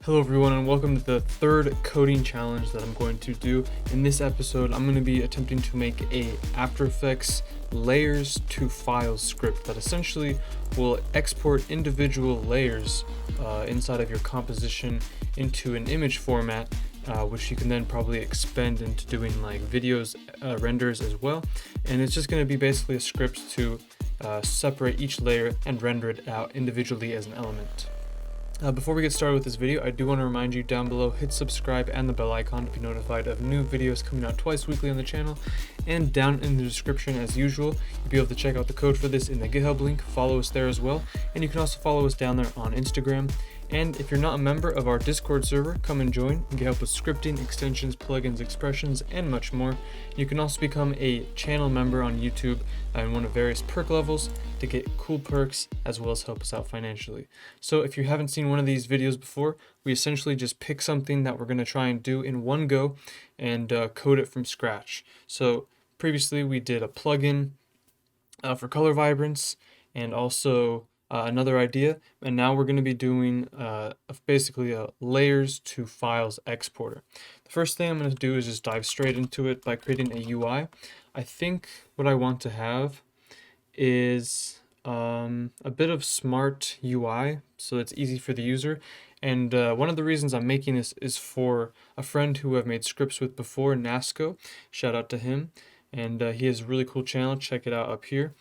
Hello everyone and welcome to the third coding challenge that I'm going to do. In this episode, I'm going to be attempting to make a After Effects layers to files script that essentially will export individual layers inside of your composition into an image format, which you can then probably expand into doing like videos, renders as well. And it's just going to be basically a script to separate each layer and render it out individually as an element. Before we get started with this video, I do want to remind you down below, hit subscribe and the bell icon to be notified of new videos coming out twice weekly on the channel. And down in the description, as usual, you'll be able to check out the code for this in the GitHub link. Follow us there as well. And you can also follow us down there on Instagram. And if you're not a member of our Discord server, come and join and get help with scripting, extensions, plugins, expressions, and much more. You can also become a channel member on YouTube in one of various perk levels to get cool perks as well as help us out financially. So if you haven't seen one of these videos before, we essentially just pick something that we're going to try and do in one go and code it from scratch. So previously we did a plugin for color vibrance and also another idea, and now we're going to be doing basically a layers to files exporter. The first thing I'm going to do is just dive straight into it by creating a UI. I think what I want to have is a bit of smart UI so it's easy for the user. And one of the reasons I'm making this is for a friend who I've made scripts with before, Nasco. Shout out to him. And he has a really cool channel. Check it out up here.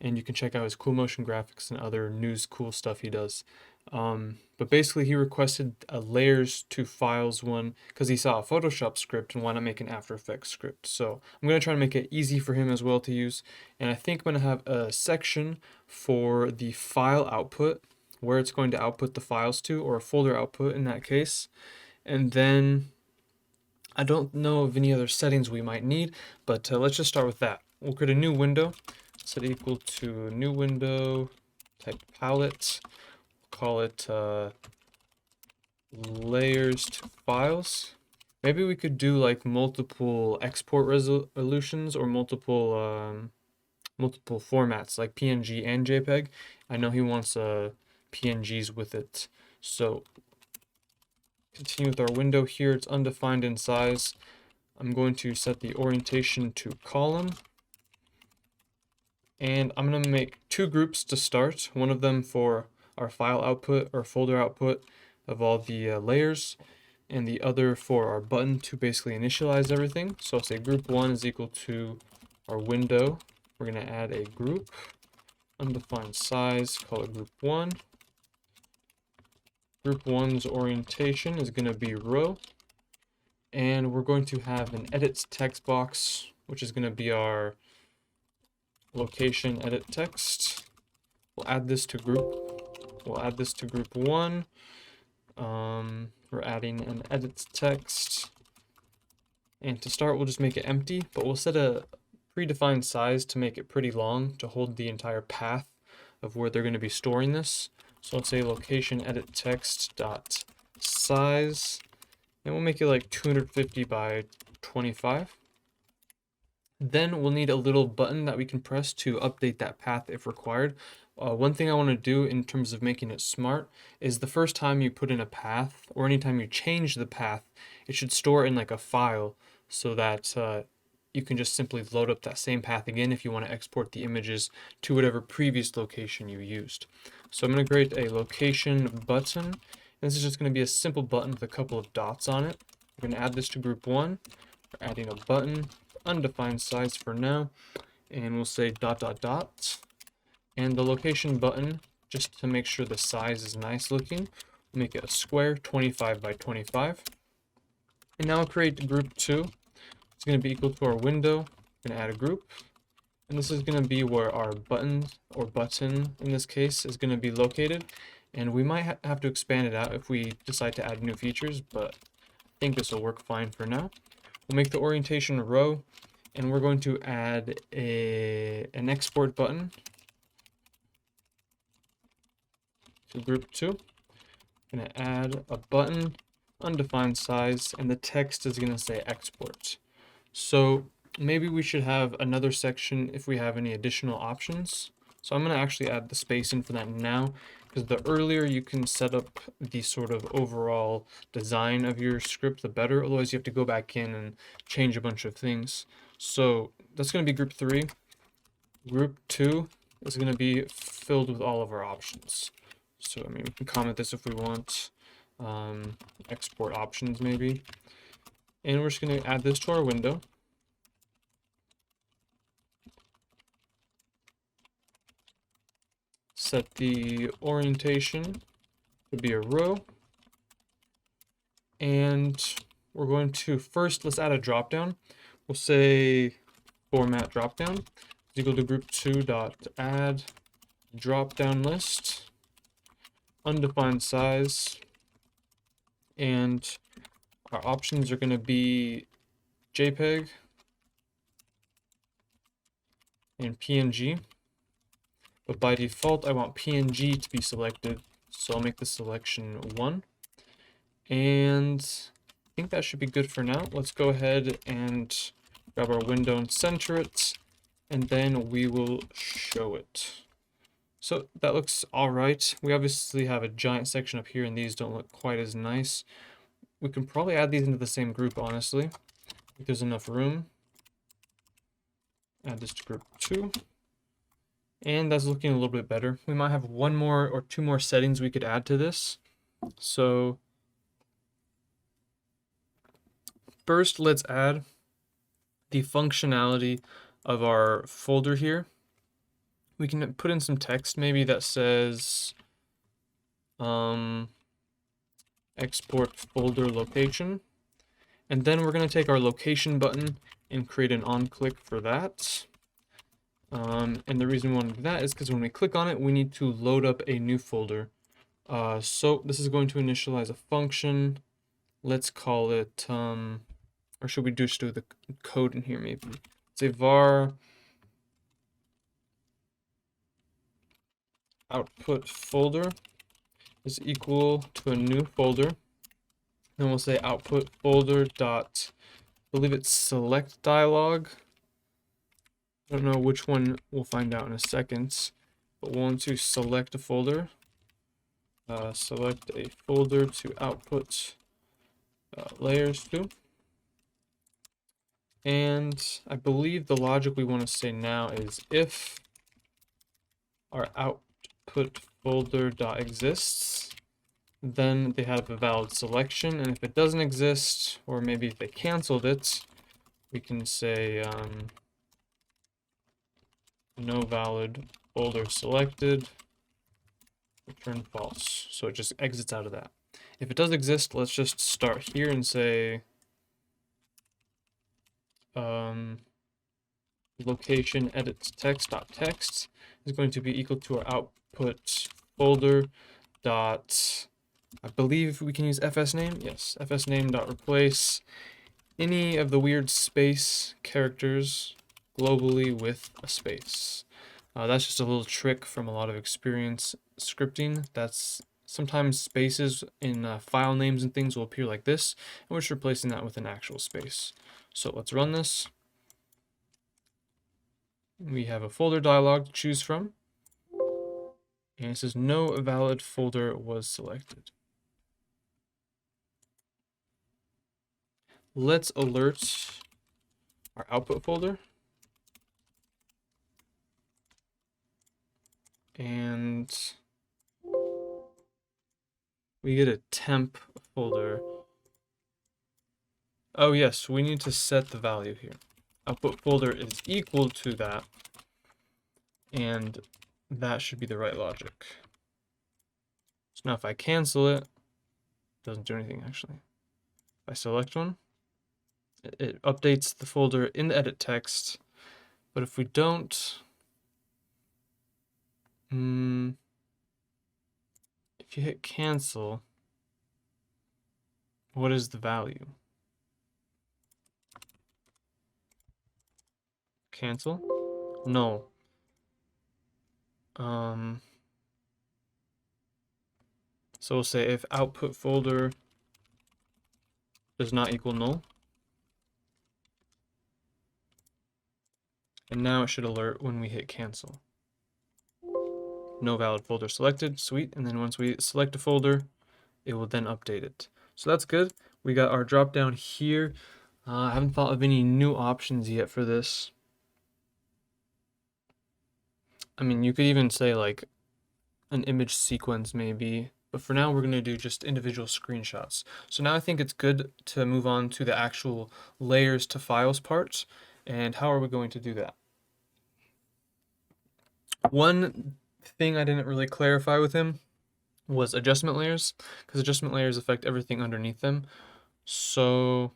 And you can check out his cool motion graphics and other news cool stuff he does. But basically he requested a layers to files one because he saw a Photoshop script and wanted to make an After Effects script. So I'm going to try to make it easy for him as well to use. And I think I'm going to have a section for the file output where it's going to output the files to, or a folder output in that case. And then I don't know of any other settings we might need, but let's just start with that. We'll create a new window. Set equal to new window, type palette, call it layers to files. Maybe we could do like multiple export resolutions or multiple formats like PNG and JPEG. I know he wants PNGs with it. So continue with our window here. It's undefined in size. I'm going to set the orientation to column. And I'm going to make two groups to start, one of them for our file output or folder output of all the layers, and the other for our button to basically initialize everything. So I'll say group 1 is equal to our window. We're going to add a group, undefined size, call it group 1. Group 1's orientation is going to be row, and we're going to have an edit text box, which is going to be our location edit text. We'll add this to group 1. We're adding an edit text, and to start we'll just make it empty, but we'll set a predefined size to make it pretty long to hold the entire path of where they're going to be storing this. So let's say location edit text dot size, and we'll make it like 250 by 25. Then we'll need a little button that we can press to update that path if required. One thing I want to do in terms of making it smart is the first time you put in a path, or anytime you change the path, it should store in like a file so that you can just simply load up that same path again if you want to export the images to whatever previous location you used. So I'm going to create a location button. And this is just going to be a simple button with a couple of dots on it. We're going to add this to group 1. We're adding a button, undefined size for now, and we'll say dot dot dot. And the location button, just to make sure the size is nice looking, we'll make it a square, 25 by 25. And now I'll create group 2. It's going to be equal to our window. We're going to add a group, and this is going to be where our button, or button in this case, is going to be located. And we might have to expand it out if we decide to add new features, but I think this will work fine for now. We'll make the orientation row, and we're going to add an export button to group 2. I'm going to add a button, undefined size, and the text is going to say export. So maybe we should have another section if we have any additional options. So I'm going to actually add the space in for that now, because the earlier you can set up the sort of overall design of your script, the better. Otherwise, you have to go back in and change a bunch of things. So that's going to be group 3. Group 2 is going to be filled with all of our options. So, I mean, we can comment this if we want. Export options maybe. And we're just going to add this to our window. Set the orientation to be a row. And we're going to first, let's add a dropdown. We'll say format dropdown is equal to group2 dot add dropdown list, undefined size, and our options are going to be JPEG and PNG. But by default, I want PNG to be selected, so I'll make the selection 1. And I think that should be good for now. Let's go ahead and grab our window and center it, and then we will show it. So that looks all right. We obviously have a giant section up here, and these don't look quite as nice. We can probably add these into the same group, honestly, if there's enough room. Add this to group 2. And that's looking a little bit better. We might have 1 more or 2 more settings we could add to this. So first, let's add the functionality of our folder here. We can put in some text maybe that says export folder location. And then we're going to take our location button and create an on click for that. And the reason we want to do that is because when we click on it, we need to load up a new folder. So this is going to initialize a function. Let's call it, or should we just do the code in here maybe? Say var output folder is equal to a new folder. Then we'll say output folder dot, I believe it's select dialog. I don't know which one, we'll find out in a second, but we'll want to select a folder. Select a folder to output layers to. And I believe the logic we want to say now is if our output folder dot exists, then they have a valid selection, and if it doesn't exist, or maybe if they canceled it, we can say no valid folder selected, return false. So it just exits out of that. If it does exist, let's just start here and say location edit text.text is going to be equal to our output folder dot, I believe we can use fsname. Yes, fsname dot replace any of the weird space characters globally with a space. That's just a little trick from a lot of experience scripting. That's sometimes spaces in file names and things will appear like this, and we're just replacing that with an actual space. So let's run this. We have a folder dialog to choose from, and it says no valid folder was selected. Let's alert our output folder. And we get a temp folder. Oh yes, we need to set the value here. Output folder is equal to that, and that should be the right logic. So now if I cancel it, it doesn't do anything actually. If I select one, it updates the folder in the edit text, but if we don't, if you hit cancel, what is the value? Cancel? No. So we'll say if output folder does not equal null. And now it should alert when we hit cancel. no valid folder selected, sweet. And then once we select a folder, it will then update it. So that's good. We got our drop down here. I haven't thought of any new options yet for this. I mean, you could even say like an image sequence maybe, but for now we're going to do just individual screenshots. So now I think it's good to move on to the actual layers to files parts. And how are we going to do that? One thing I didn't really clarify with him was adjustment layers, because adjustment layers affect everything underneath them. So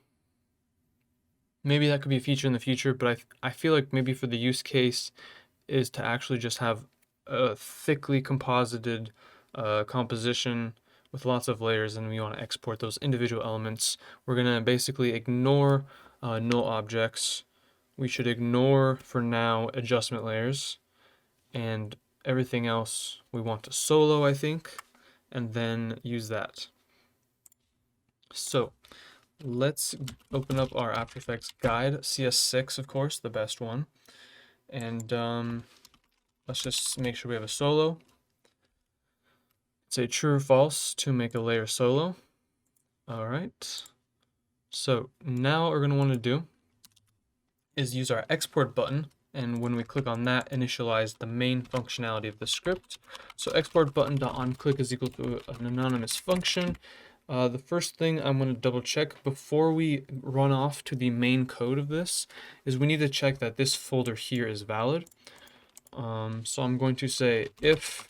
maybe that could be a feature in the future, but I feel like maybe for the use case is to actually just have a thickly composited composition with lots of layers, and we want to export those individual elements. We're going to basically ignore null objects. We should ignore, for now, adjustment layers, and everything else we want to solo, I think, and then use that. So let's open up our After Effects guide, CS6, of course, the best one. And let's just make sure we have a solo. Say true or false to make a layer solo. All right. So now what we're going to want to do is use our export button. And when we click on that, initialize the main functionality of the script. So export button.onClick is equal to an anonymous function. The first thing I'm going to double check before we run off to the main code of this is we need to check that this folder here is valid. So I'm going to say if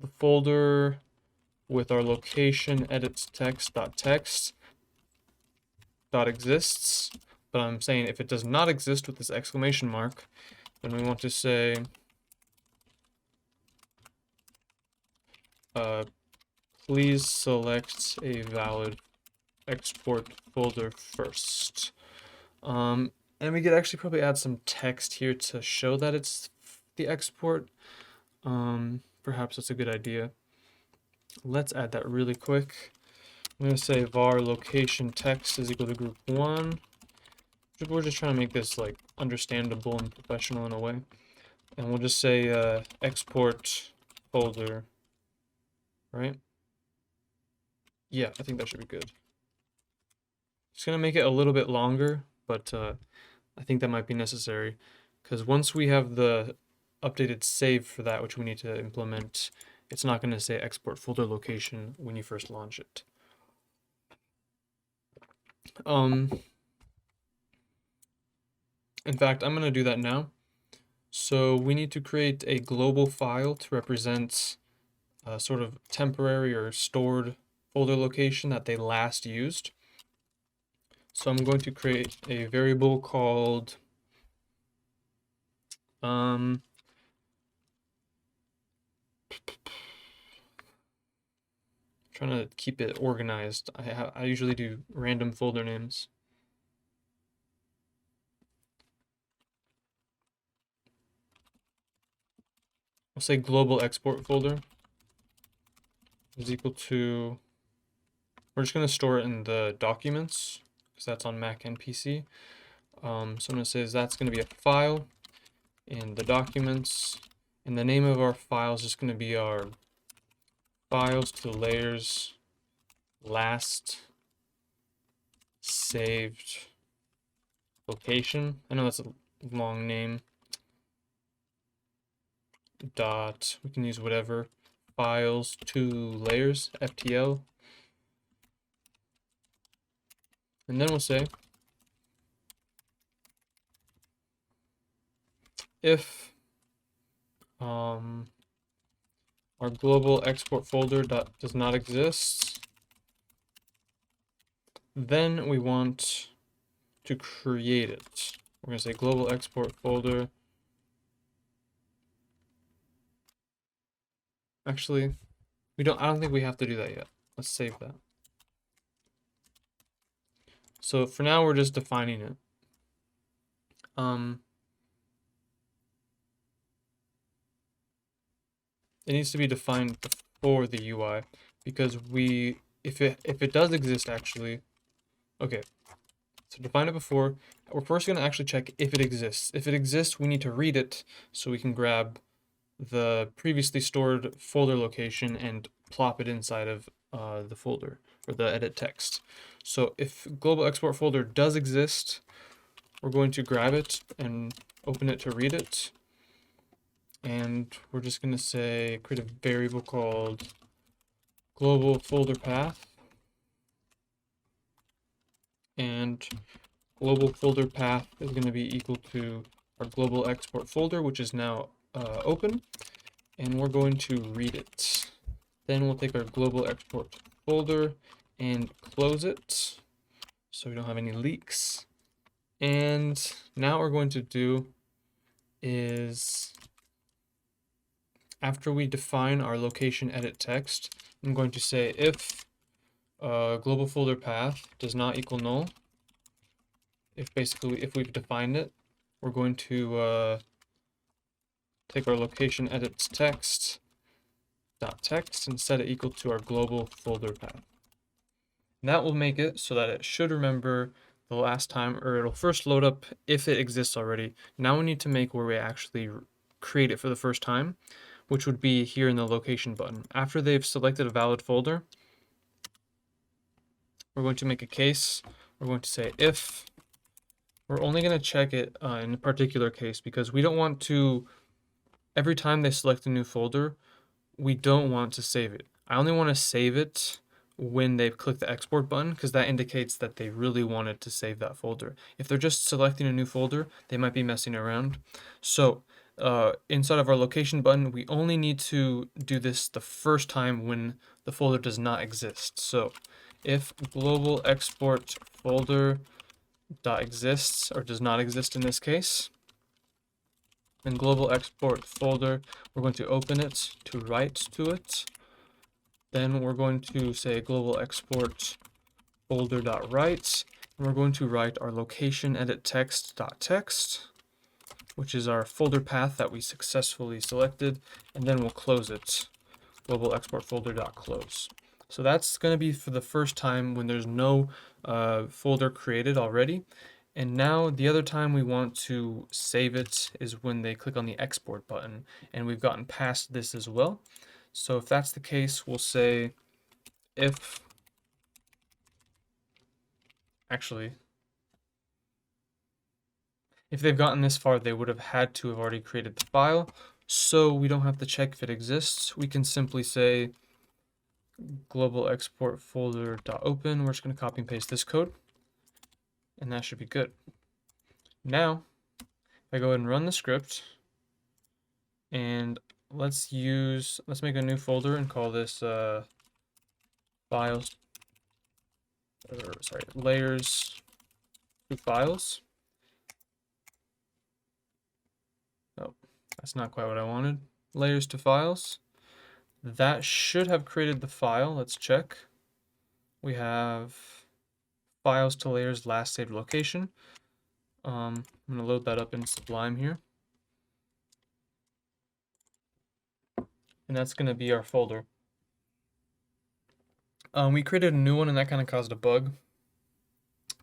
the folder with our location edits text.txt exists, but I'm saying if it does not exist with this exclamation mark, then we want to say please select a valid export folder first. And we could actually probably add some text here to show that it's the export. Perhaps that's a good idea. Let's add that really quick. I'm going to say var location text is equal to group 1. We're just trying to make this like understandable and professional in a way. And we'll just say export folder, right? Yeah, I think that should be good. Just going to make it a little bit longer, but I think that might be necessary because once we have the updated save for that, which we need to implement, it's not going to say export folder location when you first launch it. In fact, I'm going to do that now. So we need to create a global file to represent a sort of temporary or stored folder location that they last used. So I'm going to create a variable called trying to keep it organized. I usually do random folder names. I'll say global export folder is equal to, we're just going to store it in the documents because that's on Mac and PC. So I'm going to say that's going to be a file in the documents, and the name of our file is just going to be our files to layers last saved location. I know that's a long name. Dot, we can use whatever, files to layers, FTL. And then we'll say if our global export folder does not exist, then we want to create it. We're going to say global export folder. Actually, I don't think we have to do that yet. Let's save that. So for now, we're just defining it. It needs to be defined before the UI because if it does exist actually, okay. So define it before. We're first going to actually check if it exists. If it exists, we need to read it so we can grab the previously stored folder location and plop it inside of the folder or the edit text. So if global export folder does exist, we're going to grab it and open it to read it. And we're just going to say create a variable called global folder path. And global folder path is going to be equal to our global export folder, which is now open, and we're going to read it. Then we'll take our global export folder and close it so we don't have any leaks. And now what we're going to do is, after we define our location edit text, I'm going to say if global folder path does not equal null. If we've defined it, we're going to take our location edits text dot text and set it equal to our global folder path. And that will make it so that it should remember the last time, or it'll first load up if it exists already. Now we need to make where we actually create it for the first time, which would be here in the location button. After they've selected a valid folder, we're going to make a case. We're going to say if. We're only going to check it in a particular case because we don't want to, every time they select a new folder, we don't want to save it. I only want to save it when they've clicked the export button because that indicates that they really wanted to save that folder. If they're just selecting a new folder, they might be messing around. So inside of our location button, we only need to do this the first time when the folder does not exist. So if global export folder dot exists or does not exist in this case, then global export folder, we're going to open it to write to it. Then we're going to say global export folder dot write, and we're going to write our location edit text dot text, which is our folder path that we successfully selected, and then we'll close it, global export folder dot close. So that's going to be for the first time when there's no folder created already. And now the other time we want to save it is when they click on the export button, and we've gotten past this as well. So if that's the case, we'll say if, actually, if they've gotten this far, they would have had to have already created the file. So we don't have to check if it exists. We can simply say global export folder dot open. We're just going to copy and paste this code, and that should be good. Now, if I go ahead and run the script, and let's make a new folder and call this layers to files. Oh, that's not quite what I wanted. Layers to files. That should have created the file. Let's check. We have files to layers last saved location. I'm going to load that up in Sublime here. And that's going to be our folder. We created a new one and that kind of caused a bug.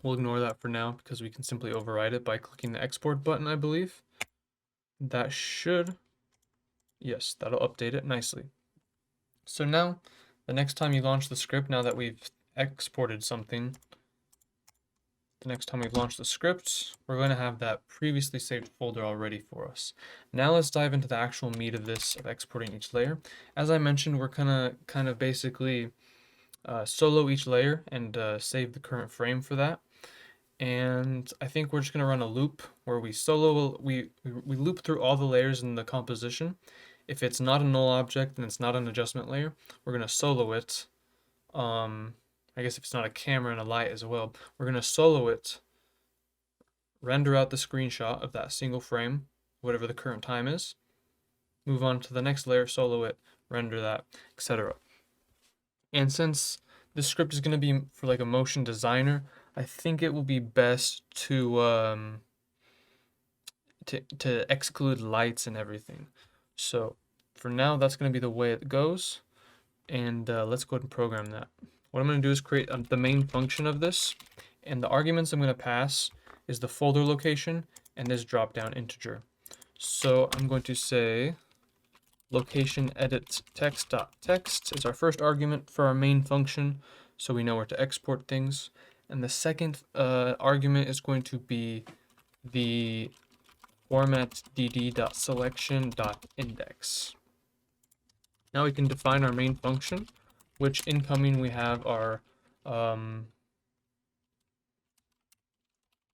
We'll ignore that for now because we can simply override it by clicking the export button, I believe. That should, yes, that'll update it nicely. So now, the next time you launch the script, now that we've exported something, the next time we've launched the script, we're going to have that previously saved folder already for us. Now let's dive into the actual meat of this, of exporting each layer. As I mentioned, we're gonna kind of basically solo each layer and save the current frame for that. And I think we're just gonna run a loop where we loop through all the layers in the composition. If it's not a null object and it's not an adjustment layer, we're gonna solo it. I guess if it's not a camera and a light as well, we're gonna solo it, render out the screenshot of that single frame, whatever the current time is, move on to the next layer, solo it, render that, etc. And since this script is going to be for like a motion designer, I think it will be best to exclude lights and everything. So for now, that's going to be the way it goes, and let's go ahead and program that. What I'm going to do is create the main function of this And the arguments I'm going to pass is the folder location and this drop down integer. So I'm going to say location edit text.text is our first argument for our main function, so we know where to export things. And the second argument is going to be the format dd.selection.index. Now we can define our main function, which incoming we have our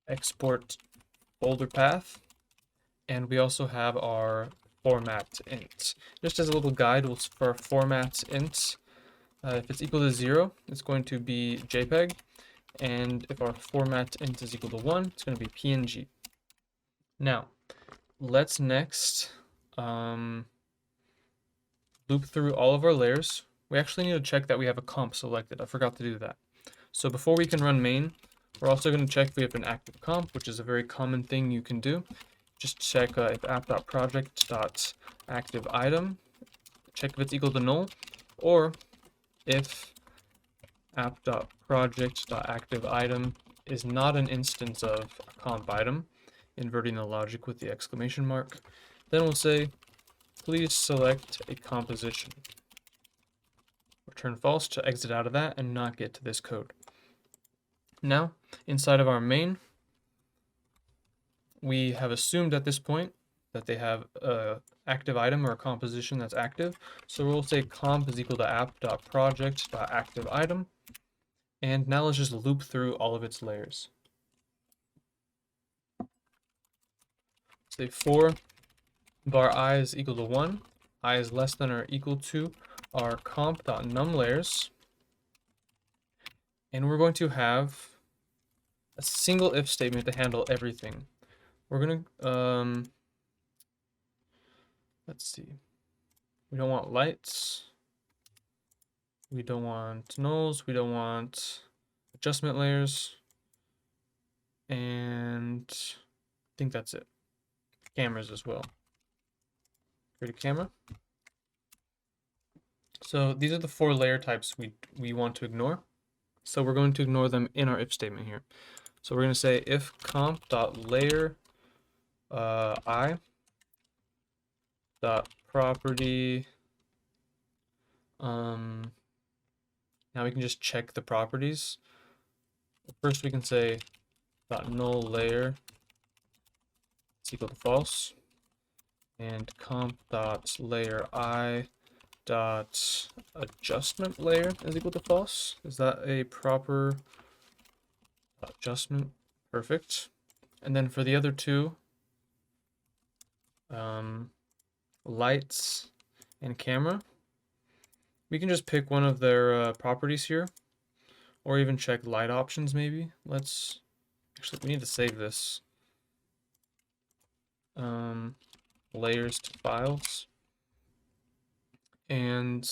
export folder path, and we also have our format int. Just as a little guide, for our format int, if it's equal to 0, it's going to be JPEG, and if our format int is equal to 1, it's going to be PNG. Now, let's next loop through all of our layers. We actually need to check that we have a comp selected. I forgot to do that. So before we can run main, we're also going to check if we have an active comp, which is a very common thing you can do. Just check if app.project.activeItem, check if it's equal to null, or if app.project.activeItem is not an instance of a comp item, inverting the logic with the exclamation mark. Then we'll say, please select a composition. Return false to exit out of that and not get to this code. Now, inside of our main, we have assumed at this point that they have an active item or a composition that's active. So we'll say comp is equal to app.project.activeItem. And now let's just loop through all of its layers. Say for var I is equal to 1, I is less than or equal to our comp.numLayers. And we're going to have a single if statement to handle everything. We're going to, let's see. We don't want lights. We don't want nulls. We don't want adjustment layers. And I think that's it. Cameras as well. Create a camera. So these are the 4 layer types we want to ignore. So we're going to ignore them in our if statement here. So we're going to say if comp.layer I dot property. Now we can just check the properties. First we can say dot null layer is equal to false, and comp dot layer I dot adjustment layer is equal to false. Is that a proper adjustment? Perfect. And then for the other two, lights and camera, we can just pick one of their properties here, or even check light options maybe. Let's actually, we need to save this. Layers to files, and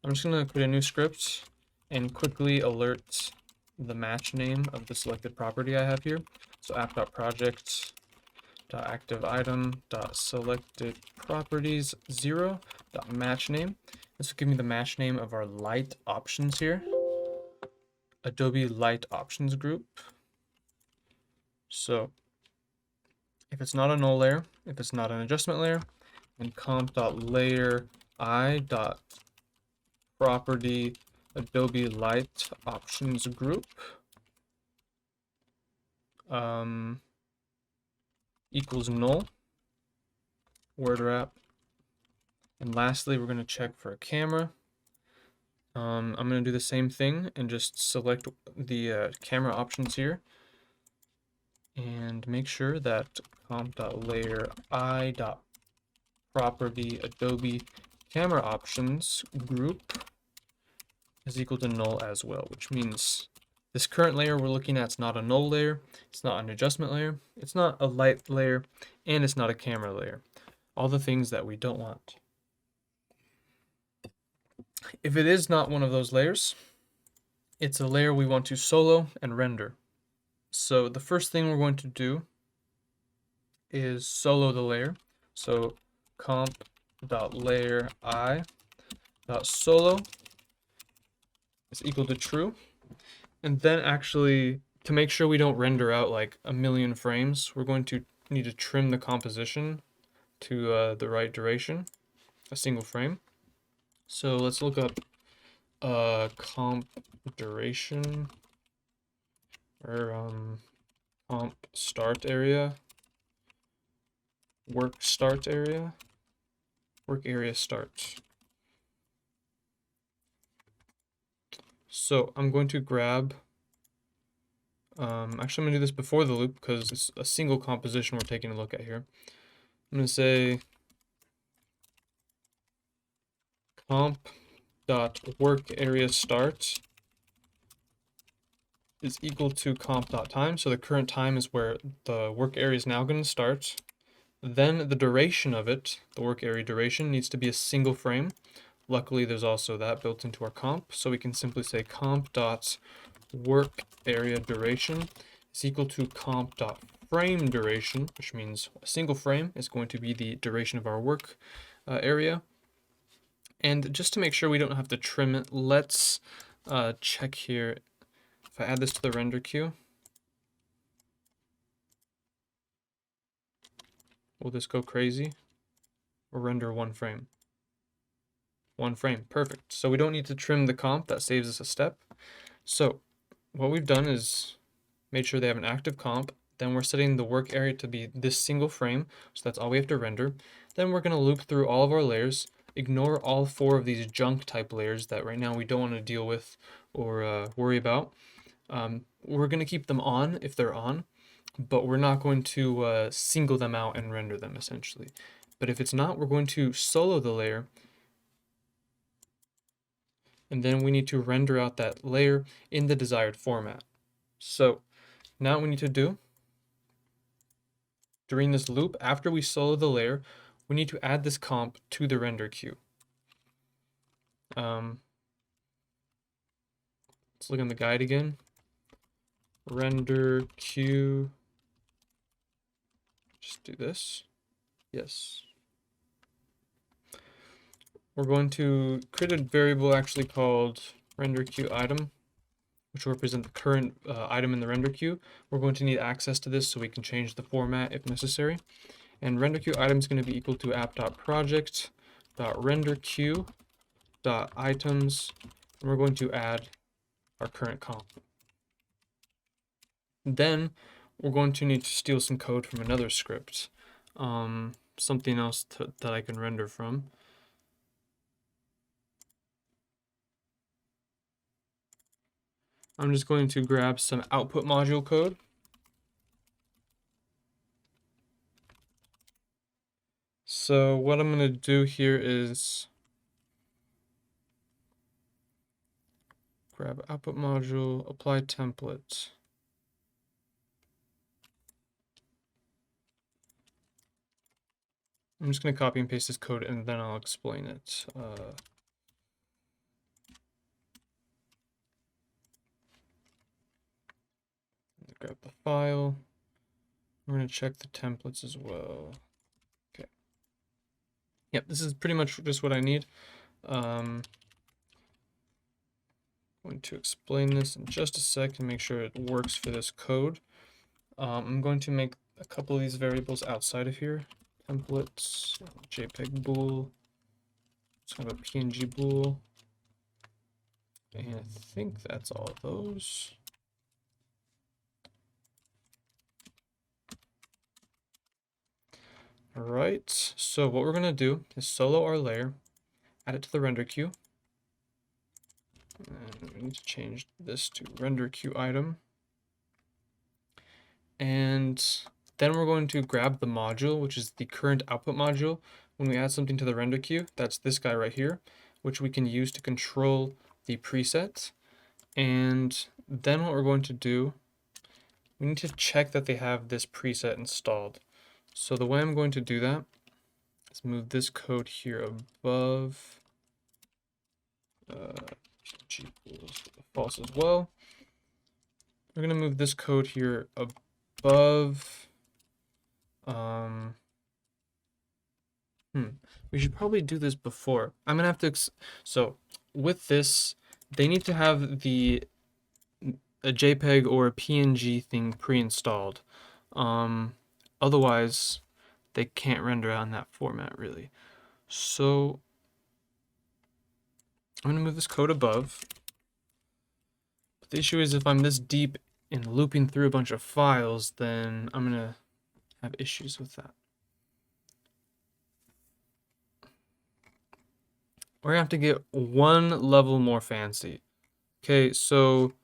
I'm just going to create a new script and quickly alert the match name of the selected property I have here. So app.project.activeItem.selectedProperties0.matchName. This will give me the match name of our light options here. Adobe Light Options group. So if it's not a null layer, if it's not an adjustment layer, and comp.layer I.property Adobe Light Options group equals null, word wrap. And lastly, we're going to check for a camera. I'm going to do the same thing and just select the camera options here and make sure that comp.layer I.property Adobe camera options group is equal to null as well, which means this current layer we're looking at is not a null layer, it's not an adjustment layer, it's not a light layer, and it's not a camera layer. All the things that we don't want. If it is not one of those layers, it's a layer we want to solo and render. So the first thing we're going to do is solo the layer. So comp.layer I.solo is equal to true. And then actually To make sure we don't render out like a million frames, we're going to need to trim the composition to the right duration, a single frame. So let's look up comp duration, or comp start area, work start area, work area start. So I'm going to grab, actually I'm gonna do this before the loop because it's a single composition we're taking a look at here. I'm gonna say comp dot work area start is equal to comp dot time. So the current time is where the work area is now going to start. Then the duration of it, the work area duration, needs to be a single frame. Luckily, there's also that built into our comp. So we can simply say comp dot work area duration is equal to comp dot frame duration, which means a single frame is going to be the duration of our work area. And just to make sure we don't have to trim it, let's check here. If I add this to the render queue, will this go crazy? Or render one frame? One frame, perfect. So we don't need to trim the comp, that saves us a step. So what we've done is made sure they have an active comp. Then we're setting the work area to be this single frame, so that's all we have to render. Then we're gonna loop through all of our layers, ignore all 4 of these junk type layers that right now we don't want to deal with or worry about. We're going to keep them on if they're on, but we're not going to single them out and render them essentially. But if it's not, we're going to solo the layer, and then we need to render out that layer in the desired format. So now what we need to do during this loop, after we solo the layer, we need to add this comp to the render queue. Let's look in the guide again. Render queue. Just do this. Yes. We're going to create a variable actually called render queue item, which will represent the current item in the render queue. We're going to need access to this so we can change the format if necessary. And render queue item is going to be equal to app.project.renderQueue.items, and we're going to add our current comp. Then we're going to need to steal some code from another script, something else that I can render from. I'm just going to grab some output module code. So what I'm going to do here is grab output module, apply template. I'm just going to copy and paste this code and then I'll explain it. Grab the file. We're going to check the templates as well. Okay. Yep, this is pretty much just what I need. Going to explain this in just a sec and make sure it works for this code. I'm going to make a couple of these variables outside of here. Templates, JPEG bool, let's have a PNG bool, and I think that's all of those. All right, so what we're gonna do is solo our layer, add it to the render queue, and we need to change this to render queue item, and then we're going to grab the module, which is the current output module. When we add something to the render queue, that's this guy right here, which we can use to control the preset. And then what we're going to do, we need to check that they have this preset installed. So the way I'm going to do that is move this code here above. PNG pools false as well. We're going to move this code here above. We should probably do this before. I'm gonna have to. So with this, they need to have the a JPEG or a PNG thing pre-installed. Otherwise, they can't render out in that format really. So I'm going to move this code above. But the issue is if I'm this deep in looping through a bunch of files, then I'm going to have issues with that. We're going to have to get one level more fancy. Okay, so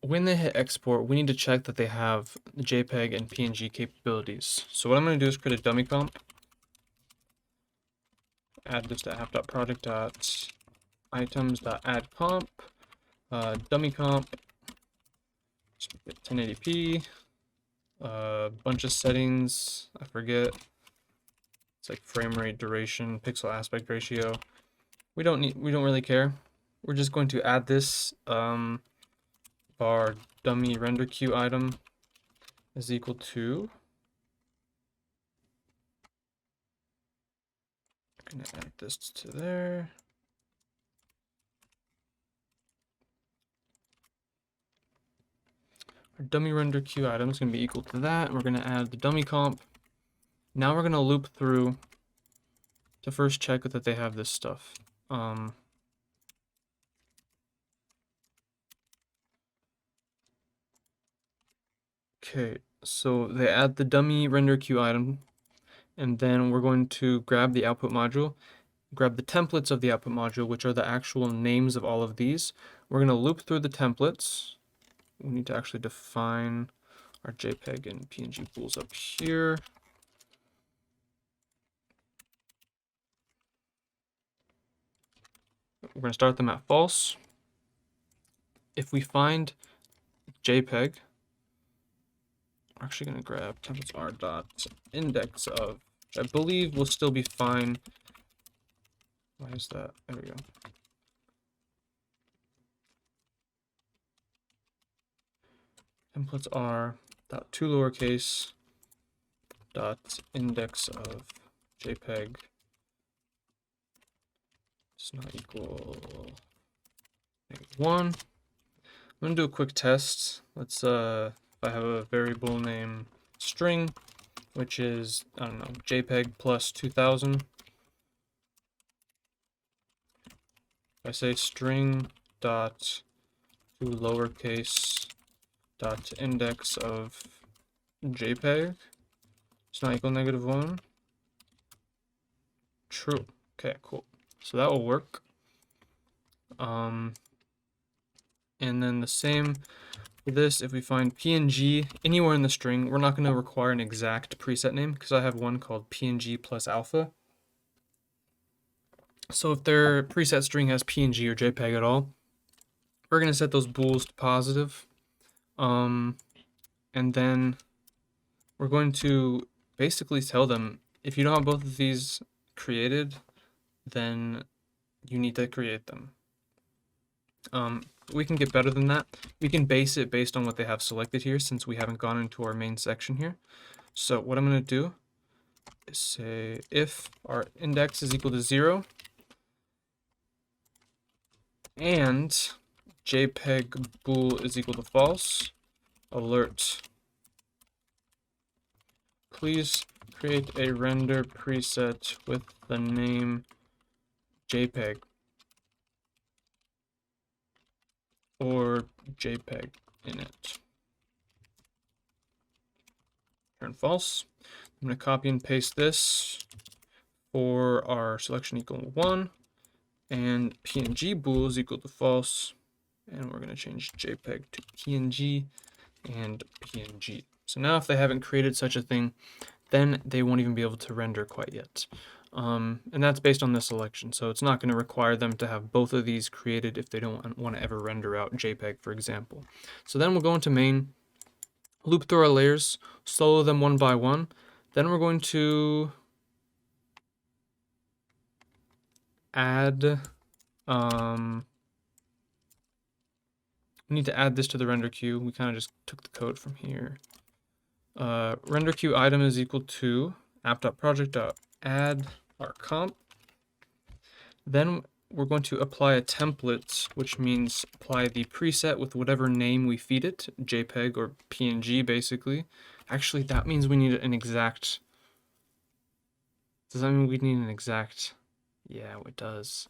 when they hit export, we need to check that they have the JPEG and PNG capabilities. So what I'm going to do is create a dummy comp. Add this to app.project.items.addComp. Dummy comp. 1080p. Bunch of settings. I forget. It's like frame rate, duration, pixel aspect ratio. We don't really care. We're just going to add this. Our dummy render queue item is equal to. I'm gonna add this to there. Our dummy render queue item is gonna be equal to that. We're gonna add the dummy comp. Now we're gonna loop through to first check that they have this stuff. Okay, so they add the dummy render queue item, and then we're going to grab the output module, grab the templates of the output module, which are the actual names of all of these. We're going to loop through the templates. We need to actually define our JPEG and PNG pools up here. We're going to start them at false. If we find JPEG, we're actually going to grab templates r.index of, which I believe will still be fine. Why is that? There we go. Templates are dot to lowercase dot index of JPEG is not equal -1. I'm gonna do a quick test. Let's if I have a variable name string, which is, I don't know, JPEG plus 2000. If I say string dot to lowercase dot index of JPEG, it's not equal -1. True. Okay, cool. So that will work. And then the same for this. If we find PNG anywhere in the string, we're not going to require an exact preset name because I have one called PNG plus alpha. So if their preset string has PNG or JPEG at all, we're going to set those bools to positive. And then we're going to basically tell them, if you don't have both of these created, then you need to create them. We can get better than that. We can base it based on what they have selected here, since we haven't gone into our main section here. So what I'm going to do is say if our index is equal to 0 and JPEG bool is equal to false, alert. Please create a render preset with the name JPEG or JPEG in it. Turn false. I'm going to copy and paste this for our selection equal 1 and PNG bool is equal to false, and we're going to change JPEG to PNG and PNG. So now if they haven't created such a thing, then they won't even be able to render quite yet. And that's based on this selection, so it's not going to require them to have both of these created if they don't want to ever render out JPEG, for example. So then we'll go into main, loop through our layers, solo them one by one. Then we're going to add, we need to add this to the render queue. We kind of just took the code from here. Render queue item is equal to app.project.add our comp. Then we're going to apply a template, which means apply the preset with whatever name we feed it, JPEG or PNG basically. Actually, that means we need an exact. Does that mean we need an exact? Yeah, it does.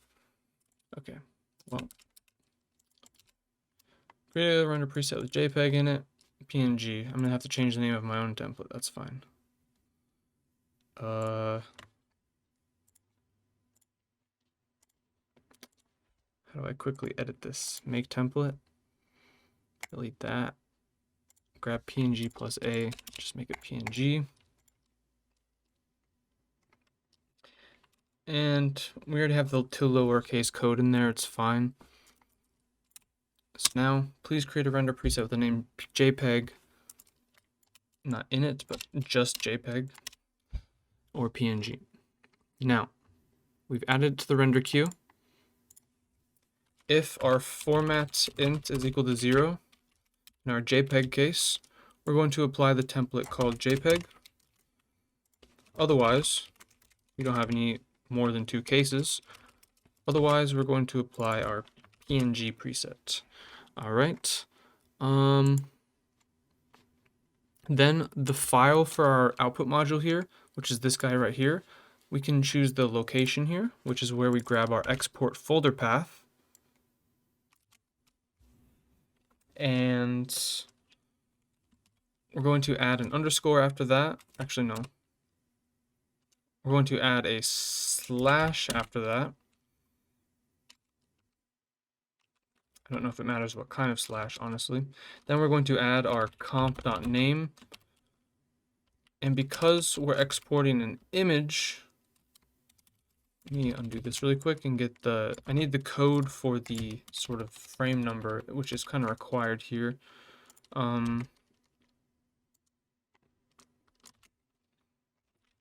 Okay, well, create a render preset with JPEG in it, PNG. I'm gonna have to change the name of my own template. That's fine. How do I quickly edit this? Make template. Delete that. Grab PNG plus A. Just make it PNG. And we already have the two lowercase code in there. It's fine. So now, please create a render preset with the name JPEG. Not in it, but just JPEG or PNG. Now, we've added to the render queue. If our format int is equal to 0, in our JPEG case, we're going to apply the template called JPEG. Otherwise, we don't have any more than 2 cases. Otherwise, we're going to apply our PNG preset. All right. Then the file for our output module here, which is this guy right here, we can choose the location here, which is where we grab our export folder path. And we're going to add an underscore after that. Actually, no. We're going to add a slash after that. I don't know if it matters what kind of slash, honestly. Then we're going to add our comp.name. And because we're exporting an image, let me undo this really quick and get I need the code for the sort of frame number, which is kind of required here. We're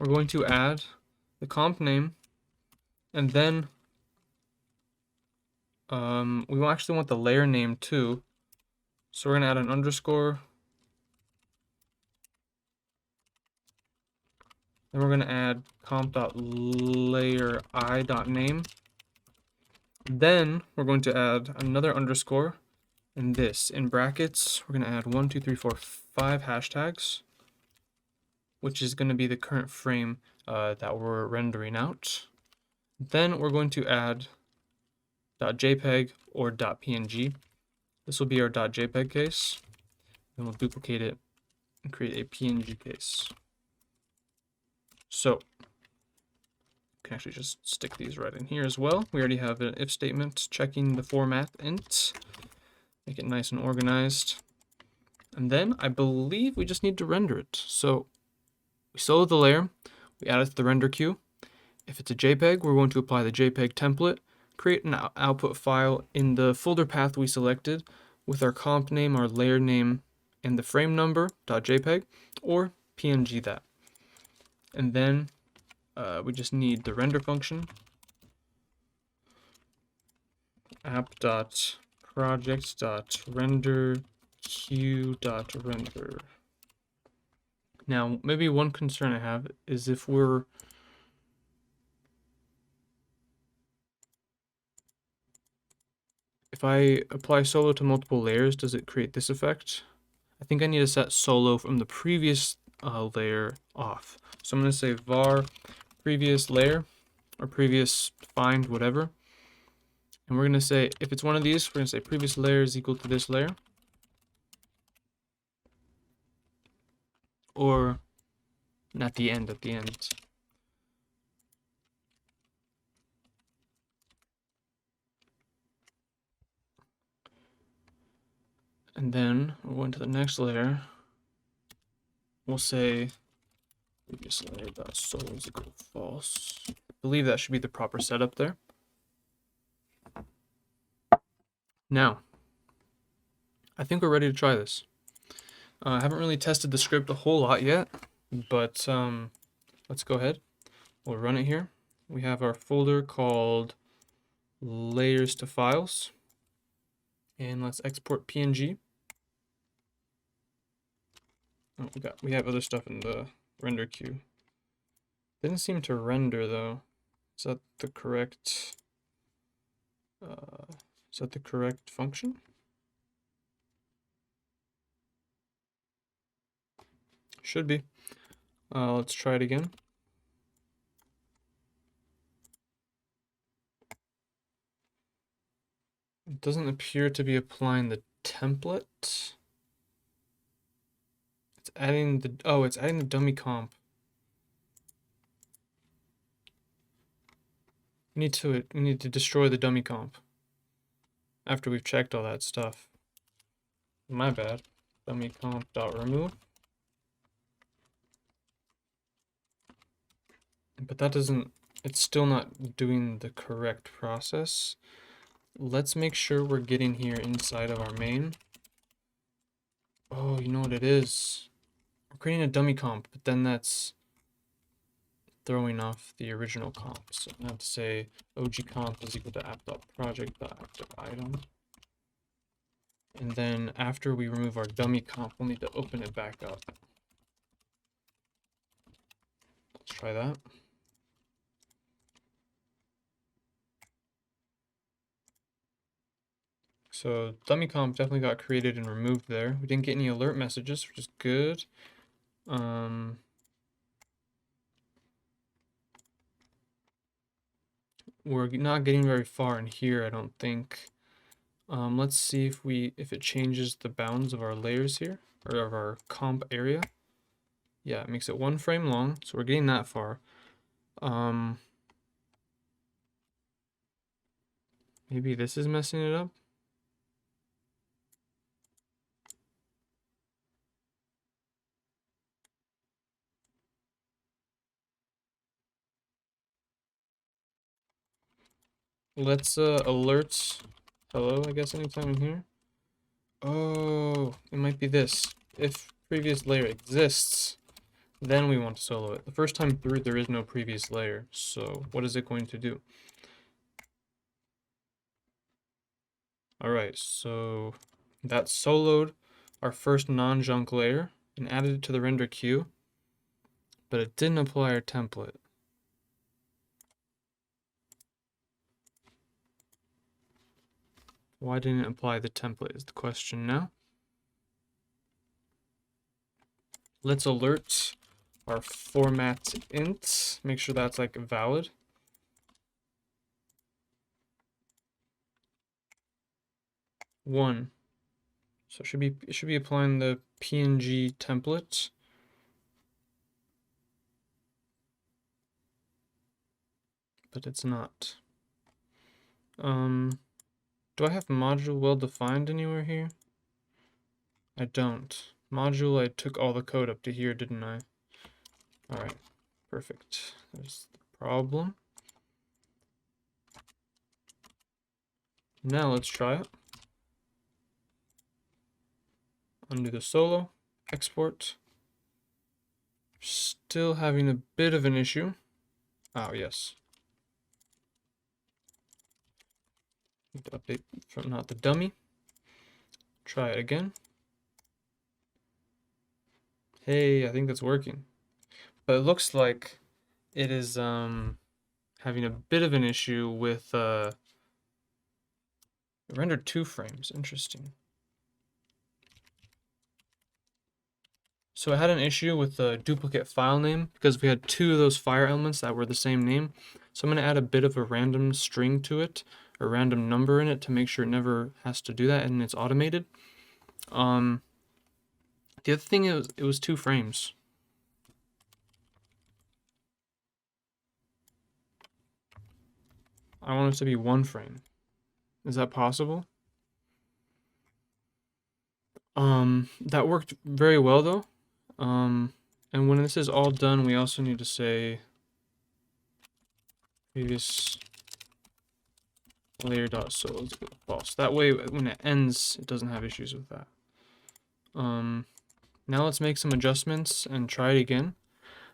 going to add the comp name, and then we will actually want the layer name too. So we're gonna add an underscore. Then we're gonna add comp.layeri.name. Then we're going to add another underscore, and this in brackets, we're gonna add 1, 2, 3, 4, 5 hashtags, which is gonna be the current frame that we're rendering out. Then we're going to add .jpeg or .png. This will be our .jpeg case. Then we'll duplicate it and create a PNG case. So we can actually just stick these right in here as well. We already have an if statement checking the format int. Make it nice and organized. And then I believe we just need to render it. So we solo the layer, we add it to the render queue. If it's a JPEG, we're going to apply the JPEG template, create an output file in the folder path we selected with our comp name, our layer name, and the frame number, .jpeg, or PNG that. And then we just need the render function, app.project.render Now, maybe one concern I have is if I apply solo to multiple layers, does it create this effect? I think I need to set solo from the previous layer off. So I'm going to say var previous layer or previous find whatever. And we're going to say, if it's one of these, we're going to say previous layer is equal to this layer. Or at the end. And then we're going to the next layer. We'll say previous layer dot solo is equal to false. I believe that should be the proper setup there. Now, I think we're ready to try this. I haven't really tested the script a whole lot yet, but let's go ahead. We'll run it here. We have our folder called layers to files, and let's export PNG. Oh, we have other stuff in the render queue. Didn't seem to render though. Is that the correct? Is that the correct function? Should be. Let's try it again. It doesn't appear to be applying the template. It's adding the, oh, it's adding the dummy comp. We need to destroy the dummy comp after we've checked all that stuff. My bad. Dummy comp dot remove. But that doesn't, it's still not doing the correct process. Let's make sure we're getting here inside of our main. Oh, you know what it is? We're creating a dummy comp, but then that's throwing off the original comp. So I have to say og comp is equal to app.project.activeItem. And then after we remove our dummy comp, we'll need to open it back up. Let's try that. So dummy comp definitely got created and removed there. We didn't get any alert messages, which is good. We're not getting very far in here, I don't think. Let's see if it changes the bounds of our layers here, or of our comp area. Yeah, it makes it 1 frame long, so we're getting that far. Maybe this is messing it up. Let's alert hello, I guess, anytime in here. Oh, it might be this. If previous layer exists, then we want to solo it. The first time through, there is no previous layer. So what is it going to do? All right, so that soloed our first non-junk layer and added it to the render queue, but it didn't apply our template. Why didn't it apply the template is the question now. Let's alert our format int, make sure that's like valid. One. So it should be applying the PNG template. But it's not. Do I have module well defined anywhere here? I don't. Module, I took all the code up to here, didn't I? All right, perfect. There's the problem. Now let's try it. Undo the solo, export. Still having a bit of an issue. Oh, yes. Need to update from not the dummy. Try it again. Hey, I think that's working. But it looks like it is having a bit of an issue with it rendered 2 frames. Interesting. So I had an issue with the duplicate file name because we had 2 of those fire elements that were the same name. So I'm going to add a bit of a random string to it, a random number in it to make sure it never has to do that and it's automated. The other thing is it was 2 frames. I want it to be 1 frame. Is that possible? That worked very well though. And when this is all done, we also need to say previous layer.solo is equal to false. That way, when it ends, it doesn't have issues with that. Now let's make some adjustments and try it again.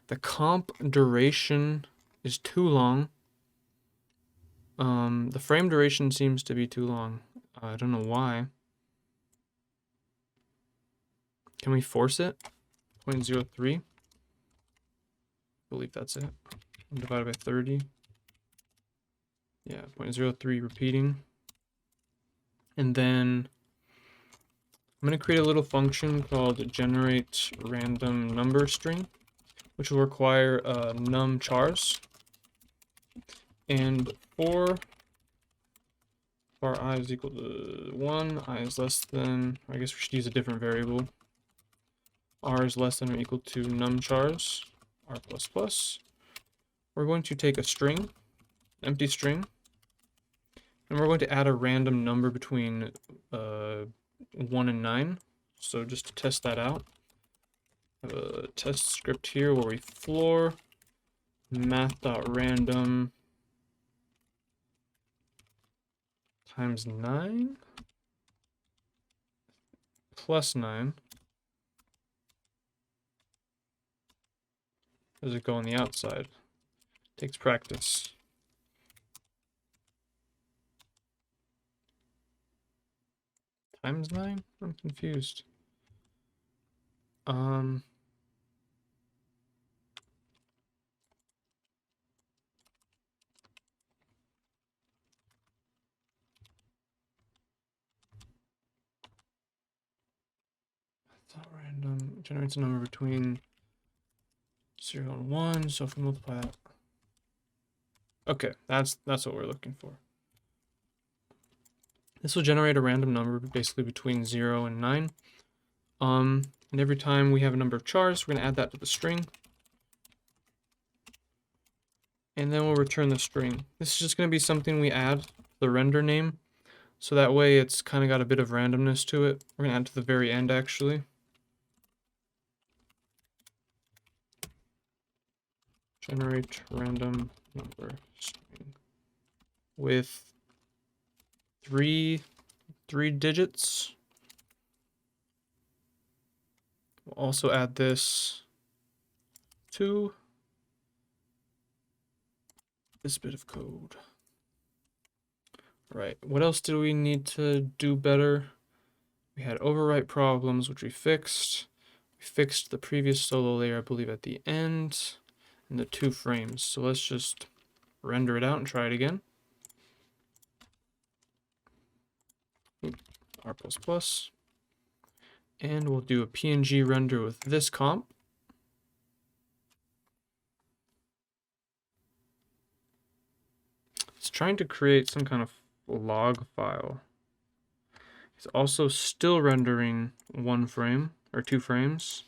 The comp duration is too long. The frame duration seems to be too long. I don't know why. Can we force it? 0.03. I believe that's it. Divided by 30. Yeah, 0.03 repeating. And then I'm going to create a little function called generate random number string, which will require num chars. And for I is equal to 1, I is less than, I guess we should use a different variable. R is less than or equal to num chars, R++. We're going to take a string, empty string, and we're going to add a random number between 1 and 9. So just to test that out, I have a test script here where we floor math.random times 9 plus 9. Does it go on the outside? Takes practice. Times 9? I'm confused. Random generates a number between 0 and 1, so if we multiply that. Okay, that's what we're looking for. This will generate a random number basically between 0 and 9. And every time we have a number of chars, we're going to add that to the string. And then we'll return the string. This is just going to be something we add the render name. So that way it's kind of got a bit of randomness to it. We're going to add to the very end actually. Generate random number string with three digits. We'll also add this to this bit of code. Right, what else do we need to do better? We had overwrite problems, which we fixed. We fixed the previous solo layer, I believe, at the end, and the 2 frames. So let's just render it out and try it again. R++. And we'll do a PNG render with this comp. It's trying to create some kind of log file. It's also still rendering 1 frame or 2 frames.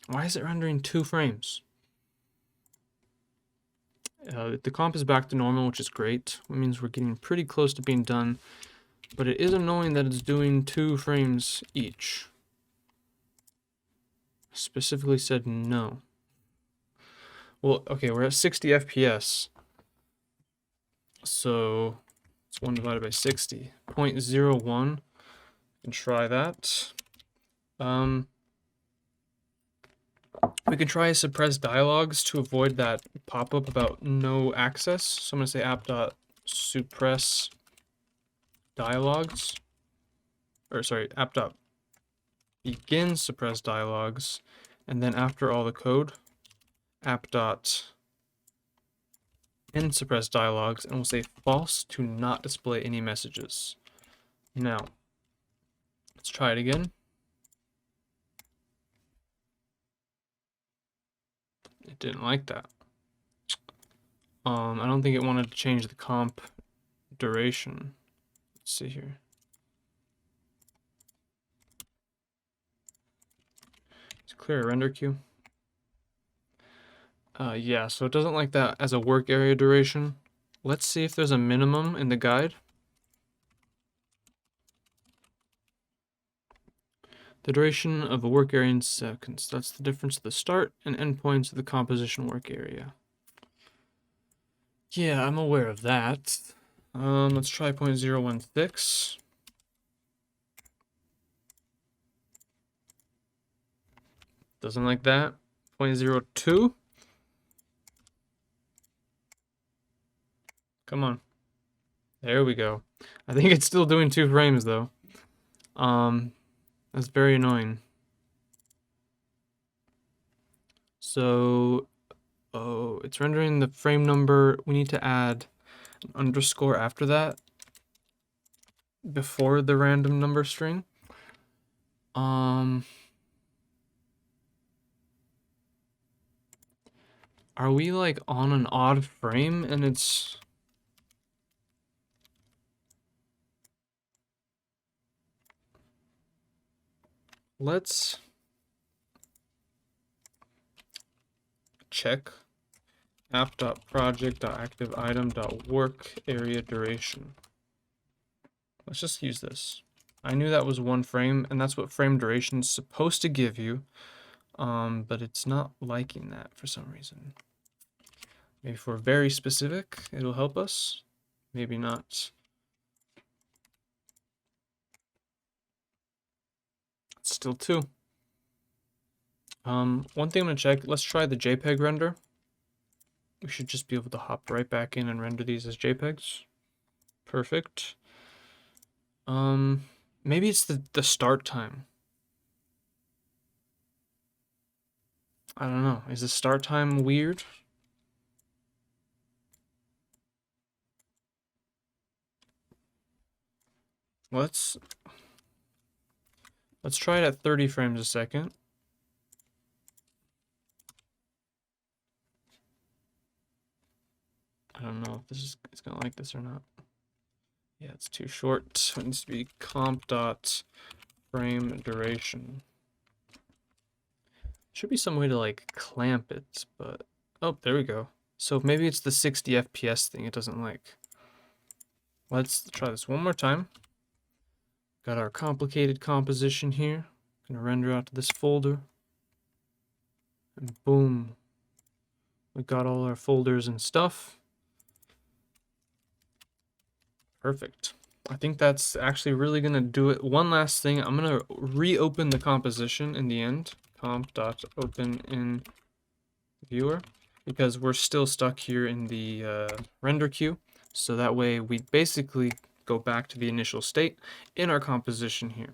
Why is it rendering 2 frames? The comp is back to normal, which is great. It means we're getting pretty close to being done, but it is annoying that it's doing 2 frames each. Specifically said no. Well, okay, we're at 60 FPS. So it's 1 divided by 60. 0.01. You can try that. We can try suppress dialogues to avoid that pop-up about no access. So I'm going to say app.suppress dialogues. Or sorry, app.begin suppress dialogues. And then after all the code, app.end suppress dialogues, and we'll say false to not display any messages. Now, let's try it again. It didn't like that. I don't think it wanted to change the comp duration. Let's see here. Let's clear a render queue. Yeah, so it doesn't like that as a work area duration. Let's see if there's a minimum in the guide. The duration of a work area in seconds. That's the difference of the start and end points of the composition work area. Yeah, I'm aware of that. Let's try 0.016. Doesn't like that. 0.02. Come on. There we go. I think it's still doing 2 frames though. That's very annoying. So, it's rendering the frame number. We need to add an underscore after that before the random number string. Are we like on an odd frame and it's let's check app.project.activeItem.work area duration. Let's just use this. I knew that was one frame, and that's what frame duration is supposed to give you, but it's not liking that for some reason. Maybe if we're very specific, it'll help us. Maybe not. It's still 2. One thing I'm gonna check, let's try the JPEG render. We should just be able to hop right back in and render these as JPEGs. Perfect. Maybe it's the start time. I don't know. Is the start time weird? Let's try it at 30 frames a second. I don't know if it's gonna like this or not. Yeah, it's too short. It needs to be comp.frame duration. Should be some way to like clamp it, but oh, there we go. So maybe it's the 60 FPS thing it doesn't like. Let's try this one more time. Got our complicated composition here. Gonna render out to this folder. And boom. We got all our folders and stuff. Perfect. I think that's actually really gonna do it. One last thing, I'm gonna reopen the composition in the end. Comp.open in viewer, because we're still stuck here in the render queue. So that way we basically go back to the initial state in our composition here.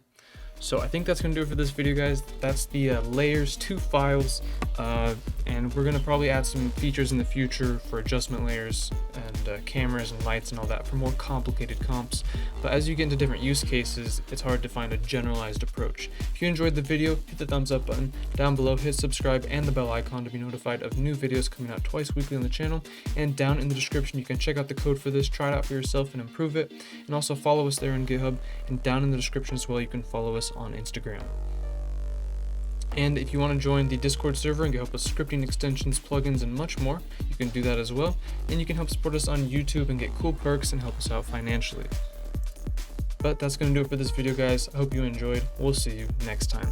So I think that's gonna do it for this video, guys. That's the layers to files, and we're gonna probably add some features in the future for adjustment layers and cameras and lights and all that for more complicated comps. But as you get into different use cases, it's hard to find a generalized approach. If you enjoyed the video, hit the thumbs up button down below, hit subscribe and the bell icon to be notified of new videos coming out twice weekly on the channel. And down in the description, you can check out the code for this, try it out for yourself and improve it. And also follow us there on GitHub, and down in the description as well, you can follow us on Instagram. And if you want to join the Discord server and get help with scripting, extensions, plugins, and much more, you can do that as well. And you can help support us on YouTube and get cool perks and help us out financially. But that's going to do it for this video, guys. I hope you enjoyed. We'll see you next time.